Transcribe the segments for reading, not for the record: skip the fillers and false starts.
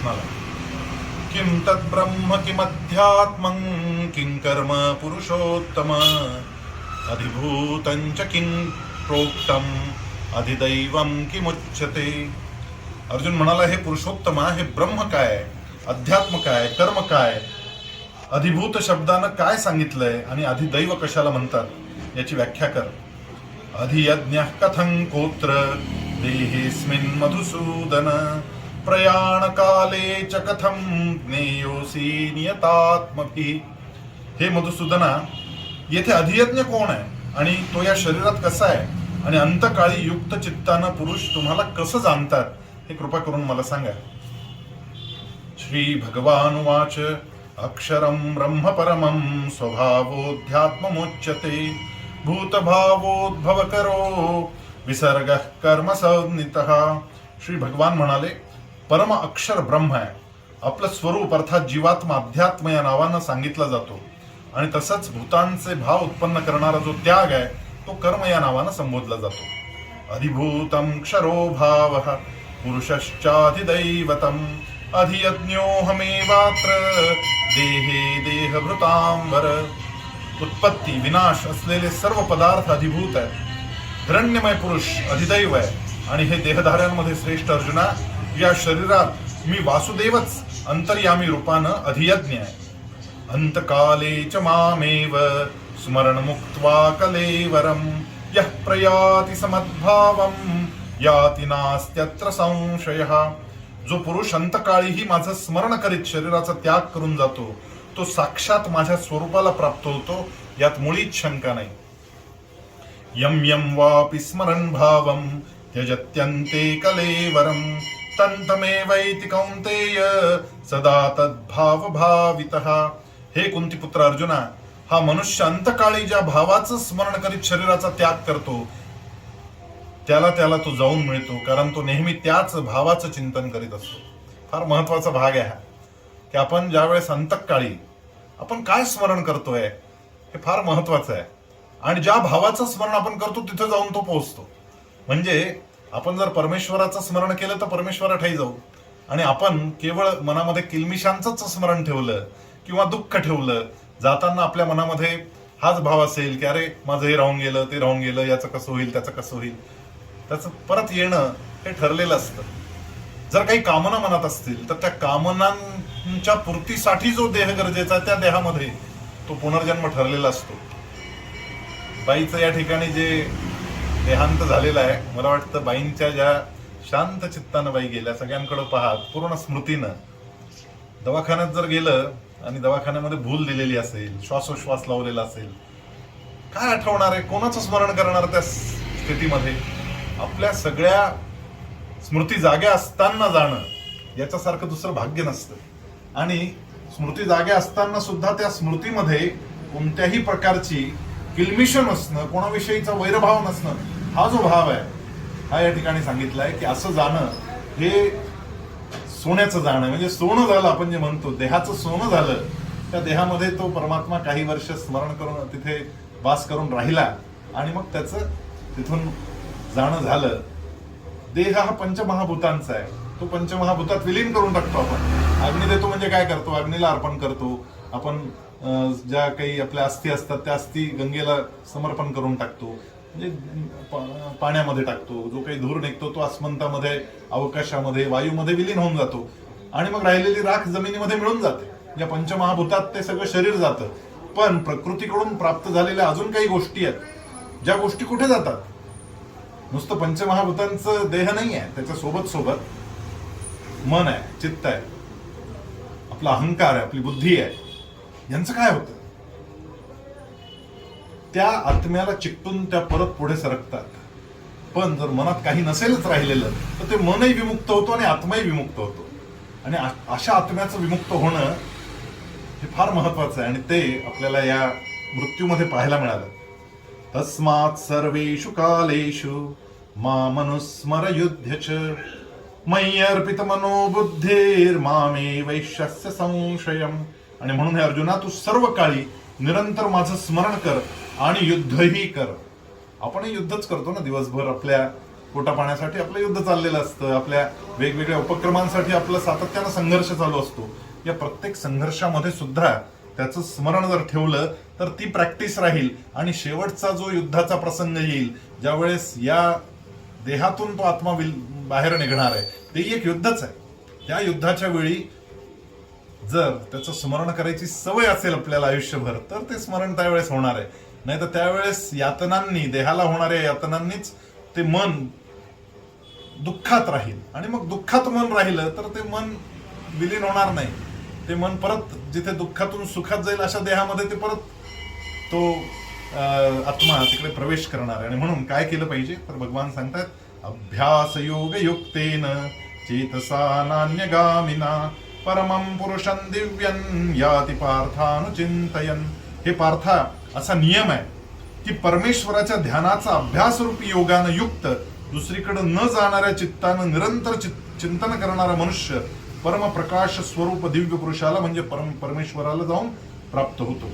प्रश्नाला. किं तत् ब्रह्म किमध्यात्मं किं कर्म पुरुषोत्तम अधिभूतं च किं प्रोक्तम अधिदैवम किमुच्यते. अर्जुन म्हणाला, हे पुरुषोत्तमा, हे ब्रह्म काय, अध्यात्म काय, कर्म काय, अधिभूत शब्दानं काय सांगितलंय आणि अधिदैव कशाला म्हणतात याची व्याख्या कर. अधियज्ञः कथं कोत्र देहेऽस्मिन् मधुसूदन प्रयाण काले च कथं ज्ञेयोसी नियतात्मभिः. हे मधुसूदना, येथे अधियज्ञ कोण आहे आणि तो या शरीरात कसा आहे आणि अंतकाळी युक्त चित्तानं पुरुष तुम्हाला कसं जाणतात हे कृपा करून मला सांगा. श्री भगवानुवाच अक्षरं ब्रह्म परमं स्वभावोऽध्यात्ममुच्यते भूतभावोद्भवकरो विसर्गः कर्म संज्ञितः. श्री भगवान म्हणाले, परम अक्षर ब्रह्म आहे. आपलं स्वरूप अर्थात जीवात्मा अध्यात्म या नावानं सांगितला जातो आणि तसंच भूतांचे भाव उत्पन्न करणारा जो त्याग आहे तो कर्म या नावानं संबोधला जातो. अधिभूतं क्षरो भावः पुरुषश्चाधिदैवतम् अधियज्ञोऽहमेवात्र देहे देहभृतांवर. उत्पत्ती विनाश असलेले सर्व पदार्थ अधिभूत आहेत. हिरण्यमय पुरुष अधिदैव आहे आणि हे देहधाऱ्यांमध्ये श्रेष्ठ अर्जुना, या शरीरात मी वासुदेवच अंतर्यामी रूपानं अधियज्ञ आहे. अंतकाले च मामेव स्मरण मुक्त्वा कलेवरम यः प्रयाति समद्भावम याति नास्त्यत्र संशयः. जो पुरुष अंतकाळीही माझं स्मरण करीत शरीराचा त्याग करून जातो तो साक्षात माझ्या स्वरूपाला प्राप्त होतो, यात मुळीच शंका नाही. यम यम वापि स्मरन् भावं त्यजत्यन्ते कलेवरं तन्तमेवैति कौन्तेय सदा तद्भाव भावितः. हे कुंतीपुत्र अर्जुना, हा मनुष्य अंतकाळी ज्या भावाचं स्मरण करीत शरीराचा त्याग करतो त्याला त्याला तो जाऊन मिळतो, कारण तो नेहमी त्याच भावाचं चिंतन करीत असतो. फार महत्वाचा भाग आहे हा, की आपण ज्यावेळेस अंतकाळी आपण काय स्मरण करतोय हे फार महत्वाचं आहे. आणि ज्या भावाचं स्मरण आपण करतो तिथं जाऊन तो पोहोचतो. म्हणजे आपण जर परमेश्वराचं स्मरण केलं तर परमेश्वराठाई जाऊ, आणि आपण केवळ मनामध्ये किलमिशांचंच स्मरण ठेवलं किंवा दुःख ठेवलं, जाताना आपल्या मनामध्ये हाच भाव असेल की अरे माझं हे राहून गेलं, ते राहून गेलं, याचं कसं होईल, त्याचं कसं होईल, त्याचं परत येणं हे ठरलेलं असतं. जर काही कामना मनात असतील तर त्या कामनांच्या पूर्तीसाठी जो देह गरजेचा आहे त्या देहामध्ये तो पुनर्जन्म ठरलेला असतो. बाईचं या ठिकाणी जे देहांत झालेलं आहे, मला वाटतं बाईंच्या ज्या शांत चित्तानं बाई गेल्या, सगळ्यांकडे पाहत पूर्ण स्मृतीनं दवाखान्यात जर गेलं आणि दवाखान्यामध्ये भूल दिलेली असेल, श्वासोश्वास लावलेला असेल, काय आठवणार आहे, कोणाचं स्मरण करणार त्या स्थितीमध्ये. आपल्या सगळ्या स्मृती जाग्या असताना जाणं याच्यासारखं दुसरं भाग्य नसतं. आणि स्मृती जाग्या असताना सुद्धा त्या स्मृतीमध्ये कोणत्याही प्रकारची किलमिश नसणं, कोणाविषयीचा वैरभाव नसणं, हा जो भाव आहे हा या ठिकाणी सांगितलाय की असं जाणं हे सोन्याचं जाणं, म्हणजे सोनं झालं. आपण जे म्हणतो देहाचं सोनं झालं, त्या देहामध्ये तो परमात्मा काही वर्ष स्मरण करून तिथे वास करून राहिला आणि मग त्याचं तिथून जाणं झालं. देह हा पंचमहाभूतांचा आहे, तो पंचमहाभूतात विलीन करून टाकतो आपण. अग्नी देतो म्हणजे काय करतो, अग्नीला अर्पण करतो आपण. ज्या काही आपल्या अस्थी असतात त्या अस्थी गंगेला समर्पण करून टाकतो, म्हणजे पाण्यामध्ये टाकतो. जो काही धूर निघतो तो अस्मंतामध्ये, अवकाशामध्ये, वायूमध्ये विलीन होऊन जातो आणि मग राहिलेली राख जमिनीमध्ये मिळून जाते. या पंचमहाभूतात ते सगळं शरीर जातं. पण प्रकृतीकडून प्राप्त झालेल्या अजून काही गोष्टी आहेत, ज्या गोष्टी कुठे जातात. नुसतं पंचमहाभूतांचं देह नाही आहे, त्याच्या सोबत सोबत मन आहे, चित्त आहे, आपला अहंकार आहे, आपली बुद्धी आहे. यांचं काय होतं, त्या आत्म्याला चिकटून त्या परत पुढे सरकतात. पण जर मनात काही नसेलच राहिलेलं तर ते मनही विमुक्त होतो आणि आत्माही विमुक्त होतो. आणि अशा आत्म्याचं विमुक्त होणं हे फार महत्वाचं आहे आणि ते आपल्याला या मृत्यूमध्ये पाहायला मिळालं. तस्मात् सर्वेषु कालेषु मामनुस्मर युध्यच मयि अर्पित मनो बुद्धिर्मामे वैश्यस्य संशयम्. आणि म्हणून हे अर्जुना, तू सर्व काळी निरंतर माझं स्मरण कर आणि युद्धही कर. आपणही युद्धच करतो ना दिवसभर आपल्या पोटा पाण्यासाठी आपलं युद्ध चाललेलं असतं, आपल्या वेगवेगळ्या उपक्रमांसाठी आपला सातत्यानं संघर्ष चालू असतो. या प्रत्येक संघर्षामध्ये सुद्धा त्याचं स्मरण जर ठेवलं तर ती प्रॅक्टिस राहील. आणि शेवटचा जो युद्धाचा प्रसंग येईल, ज्यावेळेस या देहातून तो आत्मा बाहेर निघणार आहे, ते एक युद्धच आहे. त्या युद्धाच्या वेळी जर त्याचं स्मरण करायची सवय असेल आपल्याला आयुष्यभर, तर ते स्मरण त्यावेळेस होणार आहे. नाही तर त्यावेळेस यातनांनी, देहाला होणाऱ्या यातनांनीच ते मन दुःखात राहील. आणि मग दुःखात मन राहिलं तर ते मन विलीन होणार नाही. ते मन परत जिथे दुःखातून सुखात जाईल अशा देहामध्ये ते परत तो आत्मा तिकडे प्रवेश करणार आहे. आणि म्हणून काय केलं पाहिजे तर भगवान सांगतात, अभ्यास योग युक्तेन चेतसा नान्यगामिना परमं पुरुषं दिव्यं याति पार्थानुचिंतयन्. हे पार्था, असा नियम आहे की परमेश्वराच्या ध्यानाचा अभ्यासरूपी योगानं युक्त, दुसरीकडे न जाणाऱ्या चित्तानं निरंतर चिंतन करणारा मनुष्य परमप्रकाश स्वरूप दिव्य पुरुषाला म्हणजे परमेश्वराला जाऊन प्राप्त होतो.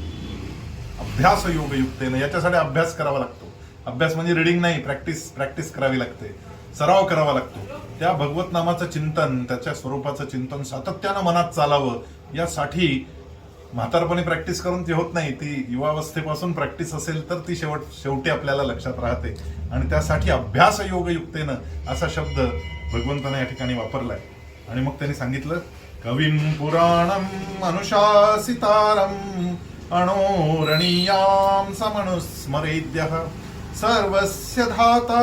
अभ्यास योग युक्तेनं, याच्यासाठी अभ्यास करावा लागतो. अभ्यास म्हणजे रिडिंग नाही, प्रॅक्टिस करावी लागते, सराव करावा लागतो. त्या भगवत नामाचं चिंतन, त्याच्या स्वरूपाचं चिंतन सातत्यानं मनात चालावं, यासाठी म्हातारपणी प्रॅक्टिस करून ती होत नाही. ती युवावस्थेपासून प्रॅक्टिस असेल तर ती शेवटी आपल्याला लक्षात राहते. आणि त्यासाठी अभ्यास योग युक्तेनं असा शब्द भगवंताने या ठिकाणी वापरलाय. आणि मग त्यांनी सांगितलं, कविं पुराणं अनुशासितारं अणोरणीयां समनुस्मरेद्यः सर्वस्य धाता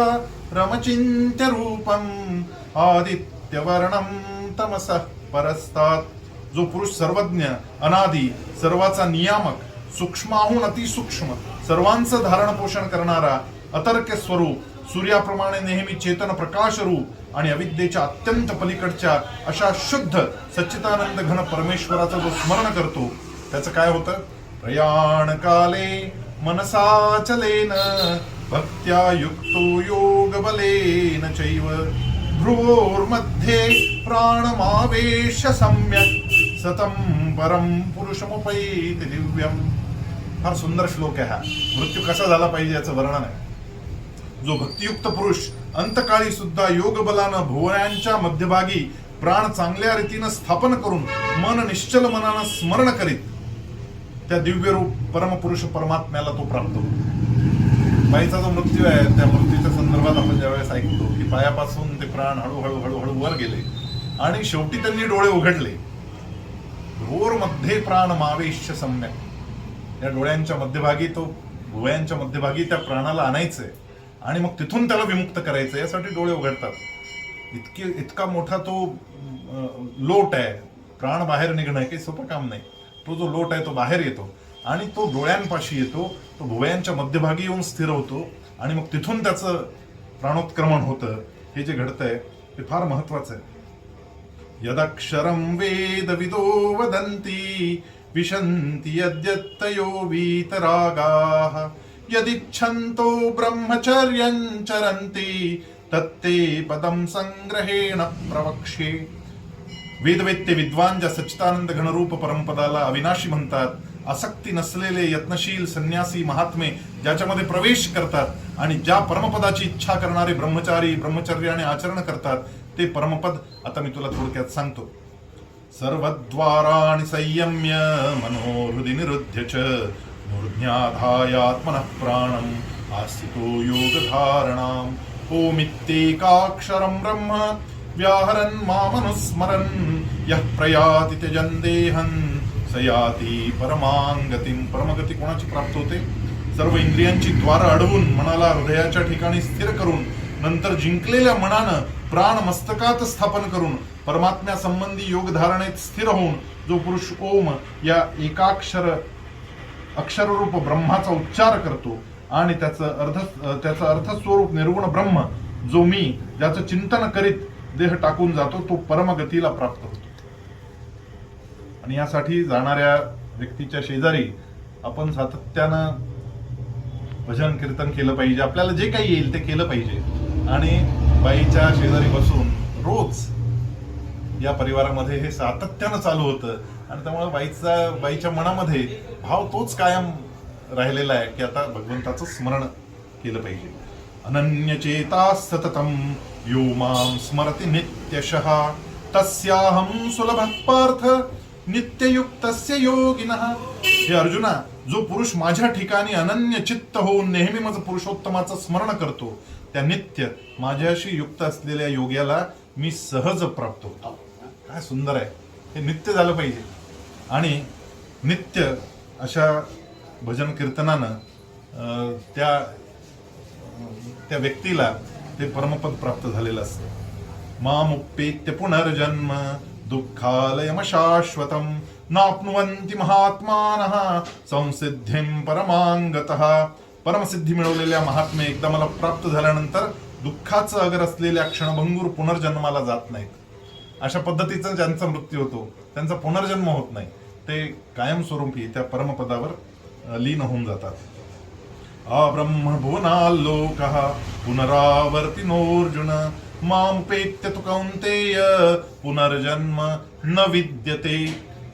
रमचिन्त्य रूपम् आदित्यवर्णं तमसः परस्तात्. जो पुरुष सर्वज्ञ, अनादी, सर्वाचा नियामक, सूक्ष्माहून अतिसूक्ष्म, सर्वांचं धारण पोषण करणारा, अतर्क्य स्वरूप, सूर्याप्रमाणे नेहमी चेतन प्रकाश रूप आणि अविद्येच्या अत्यंत पलीकडच्या अशा शुद्ध सच्चिदानंद घन परमेश्वराचं जो स्मरण करतो, त्याचं काय होतं? प्रयाण काले मनसाचलेन भक्त्या युक्तो योग बलेन चैव भ्रुवोर्मध्ये प्राणमावेश्य सम्यक् सतम परम पुरुषमुपैति दिव्यम. फार सुंदर श्लोक आहे हा. मृत्यू कसा झाला पाहिजे याचं वर्णन आहे. जो भक्तियुक्त पुरुष अंतकाळी सुद्धा योग बलानं भुवयांच्या मध्यभागी प्राण चांगल्या रीतीनं स्थापन करून मन निश्चल मनानं स्मरण करीत त्या दिव्य रूप परमपुरुष परमात्म्याला तो प्राप्त होतो. बाईचा जो मृत्यू आहे, त्या मृत्यूच्या संदर्भात आपण ज्यावेळेस ऐकतो की पायापासून ते प्राण हळूहळू हळूहळू वर गेले आणि शेवटी त्यांनी डोळे उघडले. भोर मध्ये प्राण मावेश्य सम्यक. या डोळ्यांच्या मध्यभागी, तो भुवयांच्या मध्यभागी त्या प्राणाला आणायचंय आणि मग तिथून त्याला विमुक्त करायचं, यासाठी डोळे उघडतात. इतका मोठा तो लोट आहे. प्राण बाहेर निघणं काही सोपं काम नाही. तो जो लोट आहे तो बाहेर येतो आणि तो डोळ्यांपाशी येतो, तो भुवयांच्या मध्यभागी येऊन स्थिर होतो आणि मग तिथून त्याचं प्राणोत्क्रमण होतं. हे जे घडतंय ते फार महत्वाचं आहे. यदक्षरं वेदविदो वदन्ति विशन्ति यद्यत्तयो वीतरागाः यदिच्छन्तो ब्रह्मचर्यं चरन्ति तत्ते पदं संग्रहेण प्रवक्ष्ये. वेदवेत्ते विद्वान ज्या सच्चिदानंद घनरूप परमपदाला अविनाशी म्हणतात, आसक्ती नसलेले यत्नशील संन्यासी महात्मे ज्याच्यामध्ये प्रवेश करतात आणि ज्या परमपदाची इच्छा करणारे ब्रह्मचारी ब्रह्मचर्याने आचरण करतात, ते परमपद आता मी तुला थोडक्यात सांगतो. सर्वद्वाराणि संयम्य मनोहृदि निरुध्य च मूर्ध्याधायात्मनः प्राणम् आस्थितो योगधारणाम् ओमित्येकाक्षरं ब्रह्म व्याहरन् मामनुस्मरन् यः प्रयाति त्यजन् देहं स याति परमां गतिं. परमगती कोणाची प्राप्त होते? सर्व इंद्रियांची द्वारं अडवून मनाला हृदयाच्या ठिकाणी स्थिर करून नंतर जिंकलेल्या मनानं प्राण मस्तकात स्थापन करून परमात्म्या संबंधी योग धारणेत स्थिर होऊन जो पुरुष ओम या एकाक्षर अक्षररूप ब्रह्माचा उच्चार करतो आणि त्याचं अर्थस्वरूप निर्गुण ब्रह्म जो मी ज्याचं चिंतन करीत देह टाकून जातो, तो परमगतीला प्राप्त होतो. आणि यासाठी जाणाऱ्या व्यक्तीच्या शेजारी आपण सातत्यानं भजन कीर्तन केलं पाहिजे. आपल्याला जे काही येईल ते केलं पाहिजे. आणि बाईच्या शेजारी बसून रोज या परिवारामध्ये हे सातत्यानं चालू होतं आणि त्यामुळे बाईच्या मनामध्ये भाव तोच कायम राहिलेला आहे की आता भगवंताचं स्मरण केलं पाहिजे. अनन्यचेता सततं यो मां स्मरति नित्यशः तस्याहं सुलभः पार्थ नित्ययुक्तस्य योगिनः. हे अर्जुना, जो पुरुष माझ्या ठिकाणी अनन्य चित्त होऊन नेहमी माझं पुरुषोत्तमाचं स्मरण करतो, त्या नित्य माझ्याशी युक्त असलेल्या योग्याला मी सहज प्राप्त होतो. काय सुंदर आहे. हे नित्य झालं पाहिजे. आणि नित्य अशा भजन कीर्तनानं त्या व्यक्तीला ते परमपद प्राप्त झालेलं असतं. मामुपेत्य पुनर्जन्म दुःखालयम शाश्वतम नाप्नुवन्ति महात्मानः संसिद्धिं परमांगतः. परमसिद्धी मिळवलेल्या महात्मे एकदा मला प्राप्त झाल्यानंतर दुःखाचं अगर असलेल्या क्षणभंगूर पुनर्जन्माला जात नाहीत. अशा पद्धतीचा ज्यांचा मृत्यू होतो त्यांचा पुनर्जन्म होत नाही, ते कायमस्वरूपी त्या परमपदावर लीन होऊन जातात. ब्रह्मभुवनाल्लोकः पुनरावर्तिनोऽर्जुन मामुपेत्य तु कौन्तेय पुनर्जन्म न विद्यते.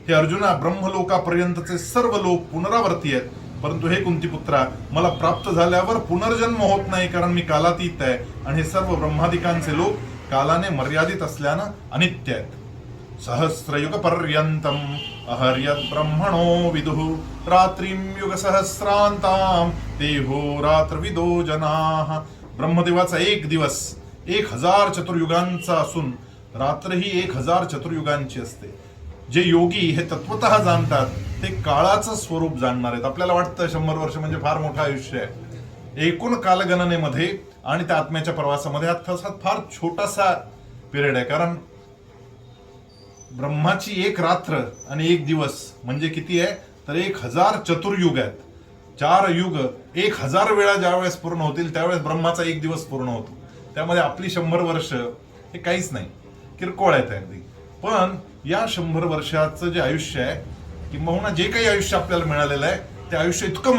हे अर्जुना, ब्रह्मलोकापर्यंतचे सर्व लोक पुनरावर्ती आहेत, परंतु हे कुंतीपुत्रा, मला प्राप्त झाल्यावर पुनर्जन्म होत नाही, कारण मी कालातीत आहे आणि हे सर्व ब्रह्मादिकांचे लोक कालाने मर्यादित असल्यानं अनित्य आहेत. सहस्रयुग पर्यंतम अहर्यत ब्रह्मणो विदुः रात्रीं युग सहस्रांताम देहो रात्रविदो जनाः. ब्रह्मदेवाचा एक दिवस 1000 चतुर्युगांचा असून रात्र ही 1000 चतुर्युगांची असते. जे योगी हे तत्वतः जाणतात ते काळाचं स्वरूप जाणणार आहेत. आपल्याला वाटतं 100 वर्ष म्हणजे फार मोठं आयुष्य आहे. एकूण कालगणनेमध्ये आणि त्या आत्म्याच्या प्रवासामध्ये हा तसा फार छोटासा पिरियड आहे. कारण ब्रह्माची एक रात्र आणि एक दिवस म्हणजे किती आहे, तर 1000 चतुर्युग आहेत. 4 युग 1000 वेळा ज्या वेळेस पूर्ण होतील त्यावेळेस ब्रह्माचा एक दिवस पूर्ण होतो. त्यामध्ये आपली 100 वर्ष हे काहीच नाही, किरकोळ आहेत अगदी. पण या 100 वर्षाचं जे आयुष्य आहे, किंबहुना जे काही आयुष्य आपल्याला मिळालेलं आहे, ते आयुष्य इतकं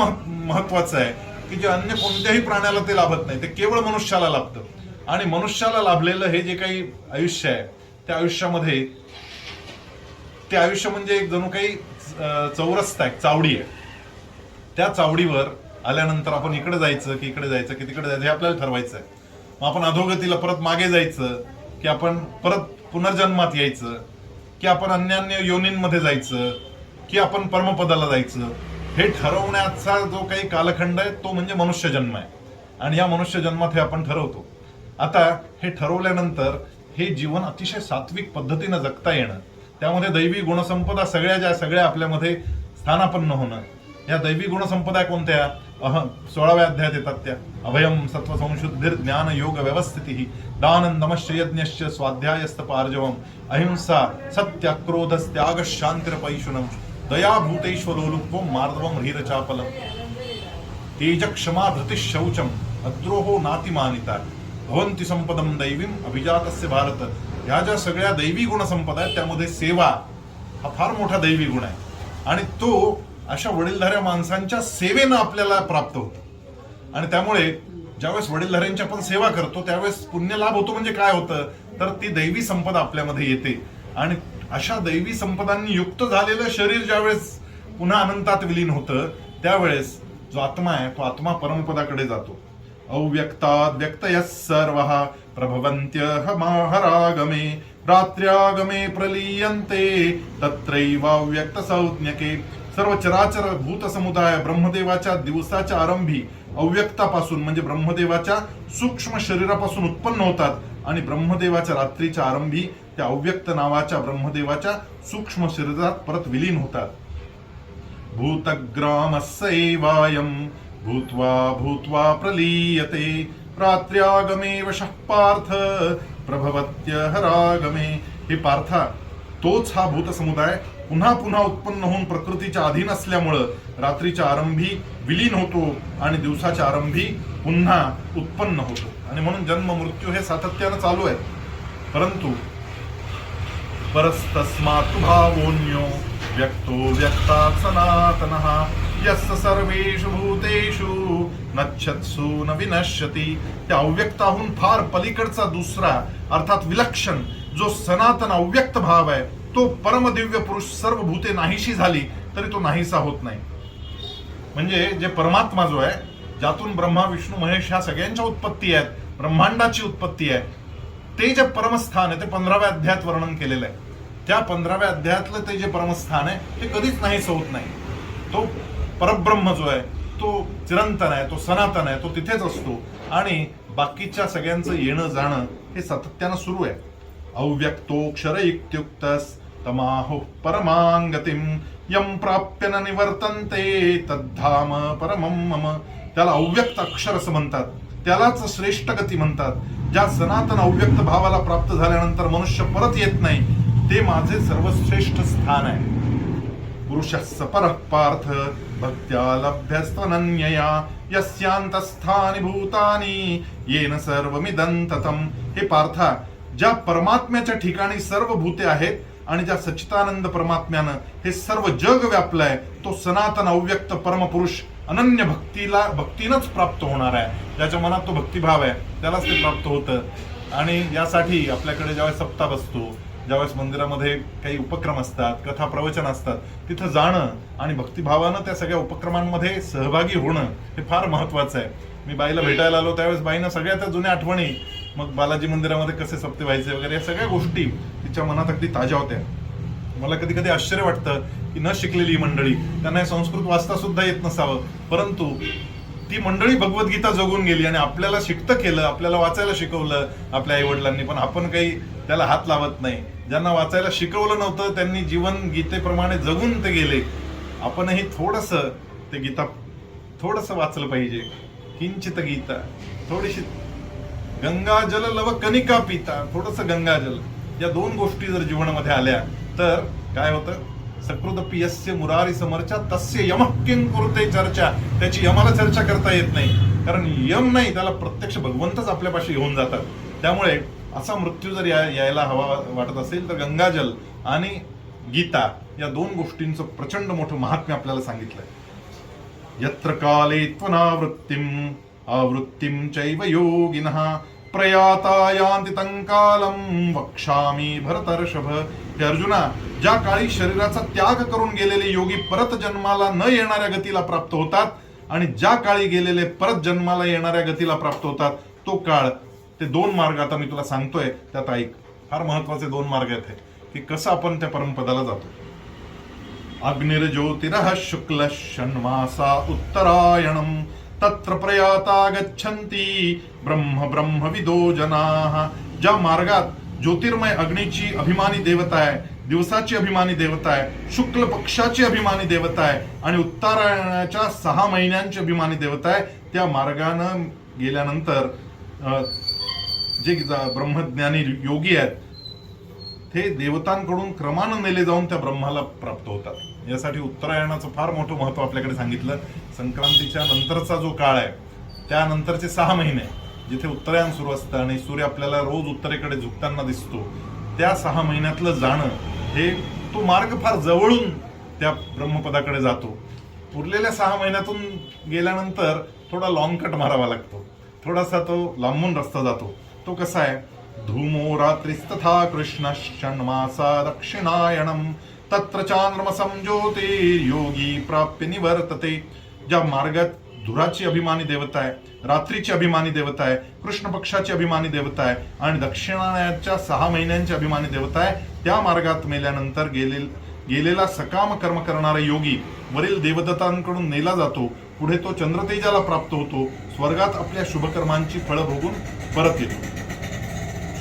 महत्वाचं आहे की जे अन्य कोणत्याही प्राण्याला ते लाभत नाही, ते केवळ मनुष्याला लाभतं. आणि मनुष्याला लाभलेलं हे जे काही आयुष्य आहे, त्या आयुष्यामध्ये ते आयुष्य म्हणजे एक जणू काही चौरस आहे, चावडी आहे. त्या चावडीवर आल्यानंतर आपण इकडे जायचं की इकडे जायचं की तिकडे जायचं हे आपल्याला ठरवायचं आहे. मग आपण अधोगतीला परत मागे जायचं की आपण परत पुनर्जन्मात यायचं की आपण अन्यान्य योनींमध्ये जायचं की आपण परमपदाला जायचं, हे ठरवण्याचा जो काही कालखंड आहे तो म्हणजे मनुष्य जन्म आहे. आणि या मनुष्य जन्मात हे आपण ठरवतो. आता हे ठरवल्यानंतर हे जीवन अतिशय सात्विक पद्धतीनं जगता येणं, त्यामध्ये दैवी गुणसंपदा सगळ्या आपल्यामध्ये स्थानापन्न होणं. या दैवी गुणसंपदा कोणत्या? 16व्या अध्यायात येतात त्या. अभयम सत्व संशुद्धिर ज्ञान योग व्यवस्थिती दानं दमश्च यज्ञश्च स्वाध्यायस्तप आर्जवम अहिंसा सत्य क्रोध त्याग शांतिरपैशुनम दया भूतेश्वरोलुप्वम मार्दवम ह्रीरचापलम तेज क्षमा धृति शौचम अद्रोहो नातिमानिता भवंती संपदम दैवीम अभिजातस्य भारत. ह्या ज्या सगळ्या दैवी गुणसंपदा आहेत त्यामध्ये सेवा हा फार मोठा दैवी गुण आहे. आणि तो अशा वडीलधाऱ्या माणसांच्या सेवेनं आपल्याला प्राप्त होतो. आणि त्यामुळे ज्यावेळेस वडीलधाऱ्यांची आपण सेवा करतो त्यावेळेस पुण्य लाभ होतो. म्हणजे काय होतं, तर ती दैवी संपदा आपल्यामध्ये येते. आणि अशा दैवी संपदांनी युक्त झालेलं शरीर ज्यावेळेस पुन्हा अनंतात विलीन होतं त्यावेळेस जो आत्मा आहे तो आत्मा परमपदाकडे जातो. अव्यक्ताद् व्यक्तयः सर्वः प्रभवन्त्यहमाहरागमे रात्र्यागमे प्रलीयन्ते तत्रैवाव्यक्त संज्ञके. सर्व चराचर भूत समुदाय ब्रह्मदेवाच्या दिवसाच्या आरंभी अव्यक्तापासून म्हणजे ब्रह्मदेवाच्या सूक्ष्म शरीरापासून उत्पन्न होतात आणि ब्रह्मदेवाच्या रात्रीच्या आरंभी त्या अव्यक्त नावाच्या ब्रह्मदेवाच्या सूक्ष्म शरीरात परत विलीन होतात. भूतग्रामस्यैवायं भूत्वा भूत्वा प्रलीयते रात्र्यागमे वशः पार्थ प्रभवत्यहरागमे. हे पार्था, तोच हा भूत समुदाय पुन्हा पुन्हा उत्पन्न होऊन प्रकृतीच्या अधीन असल्यामुळं रात्रीच्या आरंभी विलीन होतो आणि दिवसाच्या आरंभी पुन्हा उत्पन्न होतो. आणि म्हणून जन्म मृत्यू हे सातत्यानं चालू आहे. परंतु परस्तस्मात् भावोन्यो व्यक्तो व्यक्तात् सनातनः यस्य सर्वेषु भूतेषु नच्छत्सु न विनश्यति. त्या अव्यक्ताहून फार पलीकडचा दुसरा अर्थात विलक्षण जो सनातन अव्यक्त भाव आहे तो परमदिव्य पुरुष सर्व भूते नाहीशी झाली तरी तो नाहीसा होत नाही. म्हणजे जे परमात्मा जो आहे, ज्यातून ब्रह्मा विष्णू महेश ह्या सगळ्यांच्या उत्पत्ती आहेत, ब्रह्मांडाची उत्पत्ती आहे, ते जे परमस्थान आहे ते 15व्या अध्यायात वर्णन केलेलं आहे. त्या 15व्या अध्यायातलं ते जे परमस्थान आहे ते कधीच नाहीसं होत नाही. तो परब्रह्म जो आहे तो चिरंतन आहे, तो सनातन आहे, तो तिथेच असतो आणि बाकीच्या सगळ्यांचं येणं जाणं हे सातत्यानं सुरू आहे. अव्यक्तोक्षर इत्युक्तस तमाहो परमांगतिम यम प्राप्य न निवर्तन्ते तद्धाम परमम मम. त्याला अव्यक्त अक्षर असं म्हणतात, त्यालाच श्रेष्ठ गती म्हणतात. ज्या सनातन अव्यक्त भावाला प्राप्त झाल्यानंतर मनुष्य परत येत नाही, ते माझे सर्वश्रेष्ठ स्थान आहे. पुरुषस्य परः पार्थ भक्त्या लभ्यस्त्वनन्यया यस्यांतस्थानि भूतानि येन सर्वमिदं ततं. हे पार्था, ज्या परमात्म्याच्या ठिकाणी सर्व भूते आहेत आणि ज्या सच्चिदानंद परमात्म्यानं हे सर्व जग व्यापलंय, तो सनातन अव्यक्त परमपुरुष अनन्य भक्तीनंच प्राप्त होणार आहे. ज्याच्या मनात तो भक्तिभाव आहे त्यालाच ते प्राप्त होतं. आणि यासाठी आपल्याकडे ज्यावेळेस सप्ताह बसतो, ज्यावेळेस मंदिरामध्ये काही उपक्रम असतात, कथा प्रवचन असतात, तिथं जाणं आणि भक्तिभावानं त्या सगळ्या उपक्रमांमध्ये सहभागी होणं हे फार महत्वाचं आहे. मी बाईला भेटायला आलो त्यावेळेस बाईनं सगळ्या त्या जुन्या आठवणी, मग बालाजी मंदिरामध्ये कसे सप्ते व्हायचे वगैरे, या सगळ्या गोष्टी तिच्या मनात अगदी ताज्या होत्या. मला कधी कधी आश्चर्य वाटतं की न शिकलेली मंडळी, त्यांना हे संस्कृत वाचता सुद्धा येत नसावं, परंतु ती मंडळी भगवद्गीता जगून गेली आणि आपल्याला शिकतं केलं, आपल्याला वाचायला शिकवलं आपल्या आई वडिलांनी, पण आपण काही त्याला हात लावत नाही. ज्यांना वाचायला शिकवलं नव्हतं त्यांनी जीवन गीतेप्रमाणे जगून ते गेले. आपणही थोडंसं ते गीता थोडंसं वाचलं पाहिजे. किंचित गीता, थोडीशी गंगाजल लव कनिका पिता, थोडंसं गंगाजल, या दोन गोष्टी जर जीवनामध्ये आल्या तर काय होतं? सकृदपि यस्य मुरारी समर्चा तस्य यमः किं कुरुते चर्चा. त्याची यमाला चर्चा करता येत नाही, कारण यम नाही, त्याला प्रत्यक्ष भगवंतच आपल्यापाशी येऊन जातात. त्यामुळे असा मृत्यू जर यायला हवा वाटत असेल तर गंगाजल आणि गीता या दोन गोष्टींचं प्रचंड मोठं महात्म्य आपल्याला सांगितलंय. यत्र काले त्वनावृत्तिम आवृत्तिम चैव योगिनः प्रयाता यान्ति तं कालम वक्षामि भरतर्षभ. हे अर्जुना, ज्या काळी शरीराचा त्याग करून गेलेले योगी परत जन्माला न येणाऱ्या गतीला प्राप्त होतात आणि ज्या काळी गेलेले परत जन्माला येणाऱ्या गतीला प्राप्त होतात, तो काळ, ते दोन मार्ग आता मी तुला सांगतोय, त्यात ऐक. फार महत्वाचे दोन मार्ग आहेत की कसं आपण त्या परमपदाला जातो. अग्निर्ज्योतिरः शुक्ल षण्मासा उत्तरायणम तत्र प्रयाता गच्छन्ति ब्रह्म ब्रह्मविदो जनाः. ज्या मार्गात ज्योतिर्मय अग्नीची अभिमानी देवता आहे, दिवसाची अभिमानी देवता आहे, शुक्ल पक्षाची अभिमानी देवता आहे आणि उत्तरायणाच्या 6 महिन्यांची अभिमानी देवता आहे, त्या मार्गानं गेल्यानंतर जे ब्रह्मज्ञानी योगी आहेत ते देवतांकडून क्रमानं नेले जाऊन त्या ब्रह्माला प्राप्त होतात. यासाठी उत्तरायणाचं फार मोठं महत्व आपल्याकडे सांगितलं. संक्रांतीच्या नंतरचा जो काळ आहे, त्यानंतरचे 6 महिने जिथे उत्तरायण सुरू असतं आणि सूर्य आपल्याला रोज उत्तरेकडे झुकताना दिसतो, त्या 6 महिन्यातलं जाणं हे तो मार्ग फार जवळून त्या ब्रह्मपदाकडे जातो. उरलेल्या 6 महिन्यातून गेल्यानंतर थोडा लॉंग कट मारावा लागतो, थोडासा तो लांबून रस्ता जातो. तो कसा आहे? धूमो रात्रिस्तथा कृष्ण षण्मासा दक्षिणायनम तत्र चांद्रमसं ज्योतिर्योगी प्राप्य निवर्तते. ज्या मार्गात धुराची अभिमानी देवता आहे, रात्रीची अभिमानी देवता आहे, कृष्ण पक्षाची अभिमानी देवता आहे आणि दक्षिणायनाच्या 6 महिन्यांची अभिमानी देवता आहे, त्या मार्गात मेल्यानंतर गेलेला सकाम कर्म करणारा योगी वरील देवदत्तांकडून नेला जातो. पुढे तो चंद्रतेजाला प्राप्त होतो, स्वर्गात आपल्या शुभकर्मांची फळं भोगून परत येतो.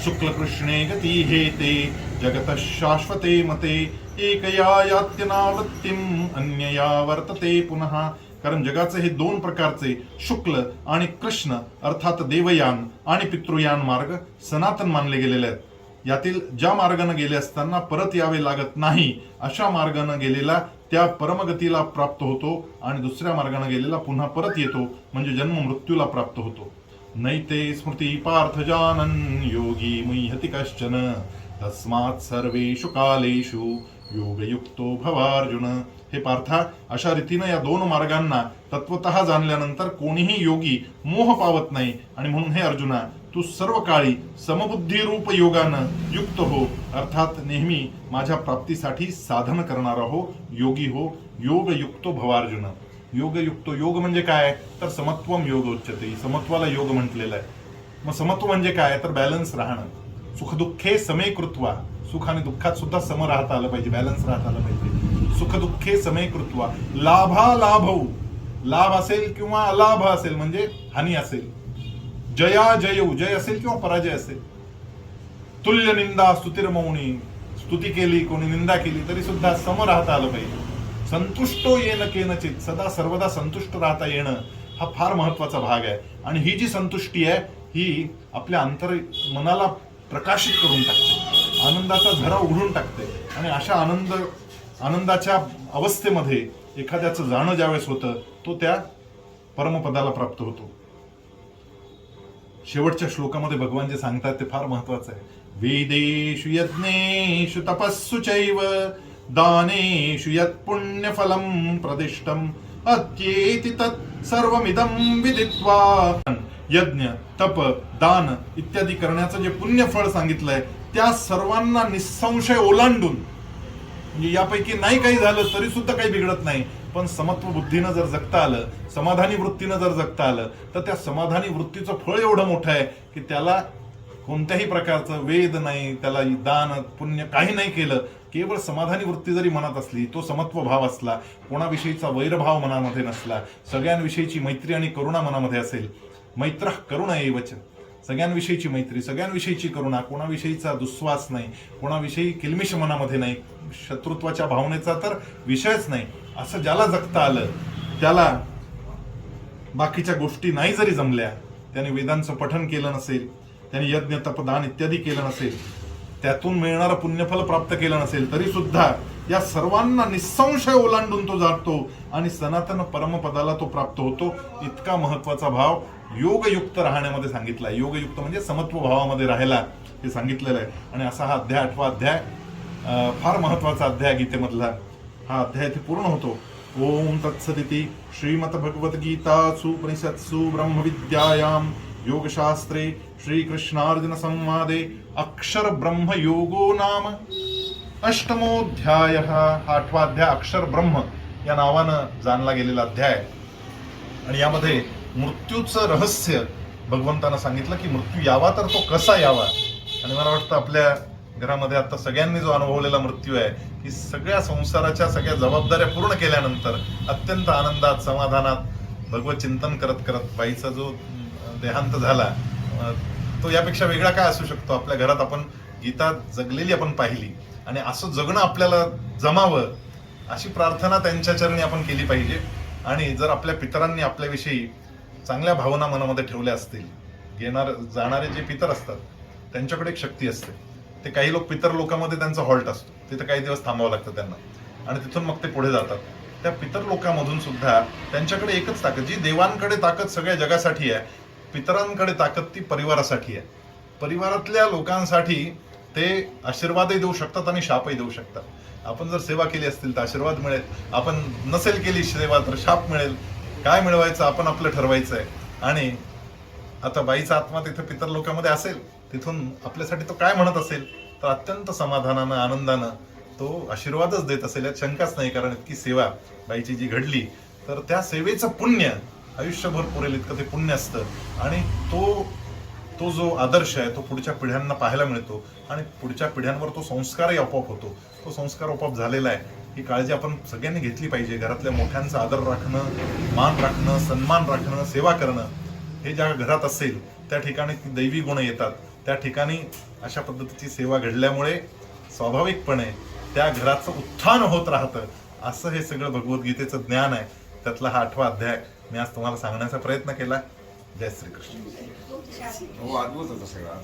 शुक्ल कृष्णे गती हेते जगत शाश्वते मते एकया यात्यनावृत्तिम अन्यया वर्तते पुनः. कारण जगाचे हे 2 प्रकारचे शुक्ल आणि कृष्ण अर्थात देवयान आणि पितृयान मार्ग सनातन मानले गेलेले आहेत. यातील ज्या मार्गाने गेले असताना परत यावे लागत नाही, अशा मार्गाने गेलेला त्या परमगतीला प्राप्त होतो आणि दुसऱ्या मार्गाने गेलेला पुन्हा परत येतो, म्हणजे जन्म मृत्यूला प्राप्त होतो. नैते स्मृती पार्थ जानन योगी मुह्यति कश्चन तस्मात् सर्वेषु कालेषु योगयुक्तो भवार्जुन. हे पार्था, अशा रीतीनं या 2 मार्गांना तत्वतः जाणल्यानंतर कोणीही योगी मोह पावत नाही आणि म्हणून हे अर्जुना, तू सर्व काळी समबुद्धी रूप योगानं युक्त हो, अर्थात नेहमी माझ्या प्राप्तीसाठी साधन करणारा हो, योगी हो, योग युक्तो भवार्जुन. योगयुक्तो, योग म्हणजे काय तर समत्वम योग उच्यते, समत्वाला योग म्हटलेलं आहे. मग समत्व म्हणजे काय तर बॅलन्स राहणं. सुखदुःखे समे कृत्वा, सुख आणि दुःखात सुद्धा सम राहता आलं पाहिजे, बॅलन्स राहता आलं पाहिजे. सुखदुःखे समे कृत्वा लाभालाभौ, लाभ असेल किंवा अलाभ असेल म्हणजे हानी असेल, जया जयऊ, जय असेल किंवा पराजय असेल. तुल्य निंदा स्तुतिर्मौनी, स्तुती केली कोणी निंदा केली तरी सुद्धा सम राहता आलं पाहिजे. संतुष्टो येन केनचित, सदा सर्वदा संतुष्ट राहता येणं हा फार महत्वाचा भाग आहे. आणि ही जी संतुष्टी आहे ही आपल्या मनाला प्रकाशित करून टाकते, आनंदाचा झरा उघडून टाकते. आणि अशा आनंदाच्या अवस्थेमध्ये एखाद्याचं जाणं ज्यावेळेस होतं तो त्या परमपदाला प्राप्त होतो. शेवटच्या श्लोकामध्ये भगवान जे सांगतात ते फार महत्वाचं आहे. वेदेषु यज्ञेषु तपस्सु चैव दानेषु यत् पुण्यफलं प्रदिष्टम् अत्येति तत् सर्वमिदं विदित्वा. यज्ञ, तप, दान इत्यादी करण्याचं जे पुण्यफळ सांगितलंय त्या सर्वांना निसंशय ओलांडून, म्हणजे यापैकी नाही काही झालं तरी सुद्धा काही बिघडत नाही, पण समत्व बुद्धीनं जर जगता आलं, समाधानी वृत्तीनं जर जगता आलं तर त्या समाधानी वृत्तीचं फळ एवढं मोठं आहे की त्याला कोणत्याही प्रकारचं वेद नाही, त्याला दान पुण्य काही नाही केलं. केवळ समाधानी वृत्ती जरी मनात असली, तो समत्व भाव असला, कोणाविषयीचा वैरभाव मनामध्ये नसला, सगळ्यांविषयीची मैत्री आणि करुणा मनामध्ये असेल, मैत्र करुणा एवच, सगळ्यांविषयीची मैत्री, सगळ्यांविषयीची करुणा, कोणाविषयीचा दुस्वास नाही, कोणाविषयी किलमिश मनामध्ये नाही, शत्रुत्वाच्या भावनेचा तर विषयच नाही, असं ज्याला जगता आलं त्याला बाकीच्या गोष्टी नाही जरी जमल्या, त्याने वेदांचं पठन केलं नसेल, त्याने यज्ञ तपदान इत्यादी केलं नसेल, त्यातून मिळणारं पुण्यफल प्राप्त केलं नसेल तरी सुद्धा या सर्वांना निसंशय ओलांडून तो जातो आणि सनातन परमपदाला तो प्राप्त होतो. इतका महत्वाचा भाव योगयुक्त राहण्यामध्ये सांगितला. योगयुक्त म्हणजे समत्व भावामध्ये राहायला हे सांगितलेलं आहे. आणि असा हा अध्याय 8वा अध्याय फार महत्वाचा अध्याय गीतेमधला. हा अध्याय इथे पूर्ण होतो. ओम तत्सदिति श्रीमद्भगवद्गीतासु उपनिषत्सु ब्रह्मविद्यायां योगशास्त्रे श्रीकृष्णार्जुन संवादे अक्षर ब्रह्म योगो नाम अष्टमोध्याय. हा 8वा अध्याय अक्षर ब्रह्म या नावानं जाणला गेलेला अध्याय. आणि यामध्ये मृत्यूचं रहस्य भगवंतानं सांगितलं की मृत्यू यावा तर तो कसा यावा. आणि मला वाटतं आपल्या घरामध्ये आता सगळ्यांनी जो अनुभवलेला मृत्यू आहे की सगळ्या संसाराच्या सगळ्या जबाबदाऱ्या पूर्ण केल्यानंतर अत्यंत आनंदात समाधानात भगवत चिंतन करत करत बाईचा जो देहांत झाला तो यापेक्षा वेगळा काय असू शकतो. आपल्या घरात आपण गीता जगलेली आपण पाहिली आणि असं जगणं आपल्याला जमावं अशी प्रार्थना त्यांच्या चरणी आपण केली पाहिजे. आणि जर आपल्या पितरांनी आपल्याविषयी चांगल्या भावना मनामध्ये ठेवल्या असतील, जाणारे जे पितर असतात त्यांच्याकडे एक शक्ती असते. ते काही लोक पितर लोकांमध्ये त्यांचा हॉल्ट असतो, तिथे काही दिवस थांबावं लागतं त्यांना आणि तिथून मग ते पुढे जातात. त्या पितर लोकांमधून सुद्धा त्यांच्याकडे एकच ताकद, जी देवांकडे ताकद सगळ्या जगासाठी आहे, पितरांकडे ताकद ती परिवारासाठी आहे. परिवारातल्या लोकांसाठी ते आशीर्वादही देऊ शकतात आणि शापही देऊ शकतात. आपण जर सेवा केली असतील तर आशीर्वाद मिळेल, आपण नसेल केली सेवा तर शाप मिळेल. काय मिळवायचं आपण आपलं ठरवायचं आहे. आणि आता बाईचा आत्मा तिथे पितर लोकांमध्ये असेल, तिथून आपल्यासाठी तो काय म्हणत असेल तर अत्यंत समाधानानं आनंदानं तो आशीर्वादच देत असेल यात शंकाच नाही. कारण इतकी सेवा बाईची जी घडली तर त्या सेवेचं पुण्य आयुष्यभर पुरेल इतकं ते पुण्य असतं. आणि तो जो आदर्श आहे तो पुढच्या पिढ्यांना पाहायला मिळतो आणि पुढच्या पिढ्यांवर तो संस्कारही आपोआप होतो. तो संस्कार आपोआप झालेला आहे. ही काळजी आपण सगळ्यांनी घेतली पाहिजे. घरातल्या मोठ्यांचा आदर राखणं, मान राखणं, सन्मान राखणं, सेवा करणं हे ज्या घरात असेल त्या ठिकाणी दैवी गुण येतात. त्या ठिकाणी अशा पद्धतीची सेवा घडल्यामुळे स्वाभाविकपणे त्या घराचं उत्थान होत राहतं. असं हे सगळं भगवद्गीतेचं ज्ञान आहे. त्यातला हा 8वा अध्याय मी आज तुम्हाला सांगण्याचा प्रयत्न केला. जय श्रीकृष्ण. हो, अद्भुत होतं सगळं.